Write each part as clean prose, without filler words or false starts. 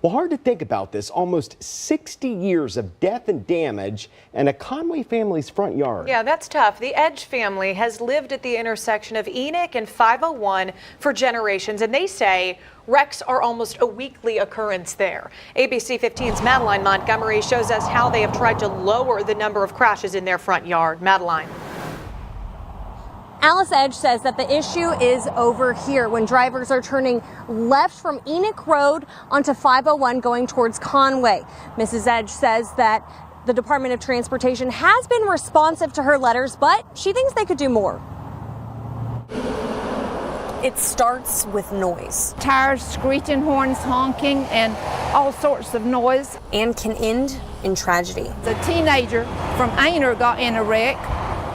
Well, hard to think about this. Almost 60 years of death and damage in a Conway family's front yard. Yeah, that's tough. The Edge family has lived at the intersection of Enoch and 501 for generations, and they say wrecks are almost a weekly occurrence there. ABC 15's Madeline Montgomery shows us how they have tried to lower the number of crashes in their front yard. Madeline. Alice Edge says that the issue is over here when drivers are turning left from Enoch Road onto 501 going towards Conway. Mrs. Edge says that the Department of Transportation has been responsive to her letters, but she thinks they could do more. It starts with noise. Tires screeching, horns honking, and all sorts of noise. And can end in tragedy. The teenager from Ainer got in a wreck,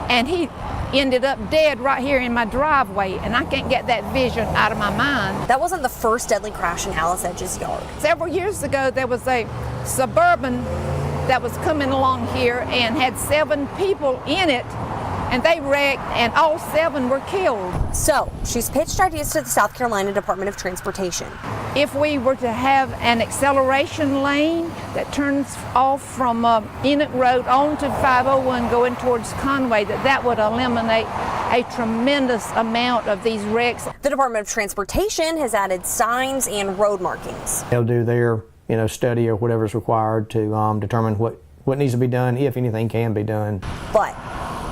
and he ended up dead right here in my driveway, and I can't get that vision out of my mind. That wasn't the first deadly crash in Alice Edge's yard. Several years ago, there was a Suburban that was coming along here and had 7 people in it, and they wrecked, and all 7 were killed. So she's pitched ideas to the South Carolina Department of Transportation. If we were to have an acceleration lane that turns off from Enoch Road onto 501 going towards Conway, that would eliminate a tremendous amount of these wrecks. The Department of Transportation has added signs and road markings. They'll do their study or whatever's required to determine what needs to be done, if anything can be done. But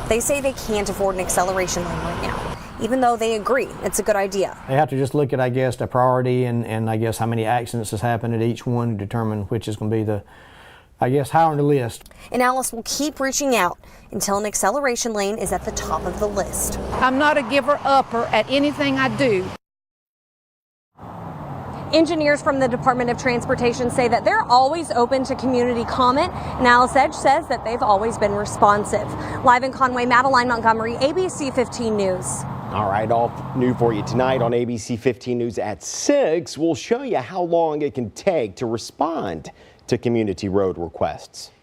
they say they can't afford an acceleration lane right now, even though they agree it's a good idea. They have to just look at, I guess, the priority and I guess how many accidents has happened at each one to determine which is going to be the, I guess, higher on the list. And Alice will keep reaching out until an acceleration lane is at the top of the list. I'm not a giver-upper at anything I do. Engineers from the Department of Transportation say that they're always open to community comment, and Alice Edge says that they've always been responsive. Live in Conway, Madeline Montgomery, ABC 15 News. All right, all new for you tonight on ABC 15 News at 6. We'll show you how long it can take to respond to community road requests.